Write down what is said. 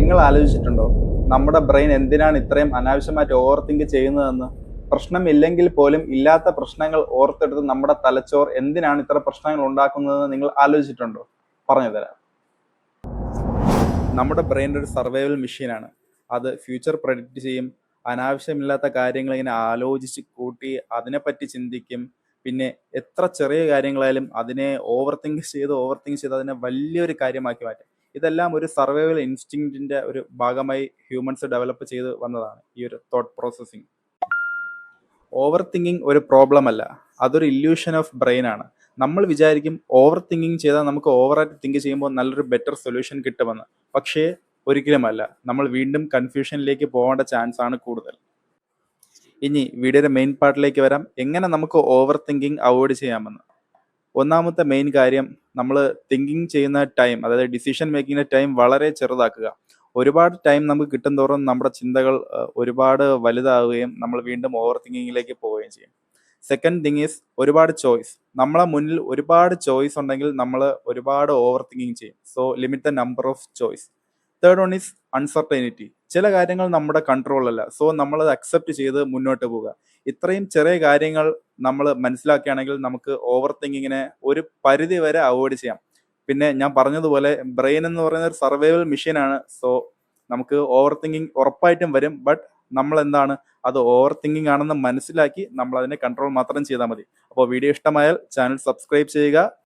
നിങ്ങൾ ആലോചിച്ചിട്ടുണ്ടോ നമ്മുടെ ബ്രെയിൻ എന്തിനാണ് ഇത്രയും അനാവശ്യമായിട്ട് ഓവർ തിങ്ക് ചെയ്യുന്നതെന്ന്? പ്രശ്നമില്ലെങ്കിൽ പോലും ഇല്ലാത്ത പ്രശ്നങ്ങൾ ഓർത്തെടുത്ത് നമ്മുടെ തലച്ചോർ എന്തിനാണ് ഇത്ര പ്രശ്നങ്ങൾ ഉണ്ടാക്കുന്നതെന്ന് നിങ്ങൾ ആലോചിച്ചിട്ടുണ്ടോ? പറഞ്ഞു തരാം. നമ്മുടെ ബ്രെയിൻ ഒരു സർവൈവൽ മെഷീനാണ്. അത് ഫ്യൂച്ചർ പ്രഡിക്റ്റ് ചെയ്യും. അനാവശ്യമില്ലാത്ത കാര്യങ്ങൾ ഇങ്ങനെ ആലോചിച്ച് കൂട്ടി അതിനെപ്പറ്റി ചിന്തിക്കും. പിന്നെ എത്ര ചെറിയ കാര്യങ്ങളായാലും അതിനെ ഓവർ തിങ്ക് ചെയ്ത് അതിനെ വലിയൊരു കാര്യമാക്കി മാറ്റും. ഇതെല്ലാം ഒരു സർവൈവൽ ഇൻസ്റ്റിങ്ക്റ്റിന്റെ ഒരു ഭാഗമായി ഹ്യൂമൻസ് ഡെവലപ്പ് ചെയ്ത് വന്നതാണ് ഈ ഒരു തോട്ട് പ്രോസസ്സിങ്. ഓവർ തിങ്കിങ് ഒരു പ്രോബ്ലം അല്ല, അതൊരു ഇല്യൂഷൻ ഓഫ് ബ്രെയിൻ ആണ്. നമ്മൾ വിചാരിക്കും ഓവർ തിങ്കിങ് ചെയ്താൽ നമുക്ക് ഓവറായിട്ട് തിങ്ക് ചെയ്യുമ്പോൾ നല്ലൊരു ബെറ്റർ സൊല്യൂഷൻ കിട്ടുമെന്ന്. പക്ഷേ ഒരിക്കലുമല്ല. നമ്മൾ വീണ്ടും കൺഫ്യൂഷനിലേക്ക് പോകേണ്ട ചാൻസ് ആണ് കൂടുതൽ. ഇനി വീഡിയോയുടെ മെയിൻ പാർട്ടിലേക്ക് വരാം, എങ്ങനെ നമുക്ക് ഓവർ തിങ്കിങ് അവോയ്ഡ് ചെയ്യാമെന്ന്. ഒന്നാമത്തെ മെയിൻ കാര്യം, നമ്മൾ തിങ്കിങ് ചെയ്യുന്ന ടൈം, അതായത് ഡിസിഷൻ മേക്കിങ്ങിന്റെ ടൈം വളരെ ചെറുതാക്കുക. ഒരുപാട് ടൈം നമുക്ക് കിട്ടും തോറും നമ്മുടെ ചിന്തകൾ ഒരുപാട് വലുതാവുകയും നമ്മൾ വീണ്ടും ഓവർ തിങ്കിങ്ങിലേക്ക് പോവുകയും ചെയ്യും. സെക്കൻഡ് തിങ് ഈസ് ഒരുപാട് ചോയ്സ്. നമ്മളെ മുന്നിൽ ഒരുപാട് ചോയ്സ് ഉണ്ടെങ്കിൽ നമ്മൾ ഒരുപാട് ഓവർ തിങ്കിങ് ചെയ്യും. So limit the number of choice. Third one is uncertainty. ചില കാര്യങ്ങൾ നമ്മുടെ കൺട്രോളല്ല, സോ നമ്മൾ അത് അക്സെപ്റ്റ് ചെയ്ത് മുന്നോട്ട് പോവുക. ഇത്രയും ചെറിയ കാര്യങ്ങൾ നമ്മൾ മനസ്സിലാക്കുകയാണെങ്കിൽ നമുക്ക് ഓവർ തിങ്കിങ്ങിനെ ഒരു പരിധി വരെ അവോയ്ഡ് ചെയ്യാം. പിന്നെ ഞാൻ പറഞ്ഞതുപോലെ ബ്രെയിൻ എന്ന് പറയുന്ന ഒരു സർവൈവൽ മെഷീനാണ്. സോ നമുക്ക് ഓവർ തിങ്കിങ് ഉറപ്പായിട്ടും വരും. ബട്ട് നമ്മൾ എന്താണ്, അത് ഓവർ തിങ്കിങ് ആണെന്ന് മനസ്സിലാക്കി നമ്മൾ അതിനെ കൺട്രോൾ മാത്രം ചെയ്താൽ മതി. അപ്പോൾ വീഡിയോ ഇഷ്ടമായാൽ ചാനൽ സബ്സ്ക്രൈബ് ചെയ്യുക.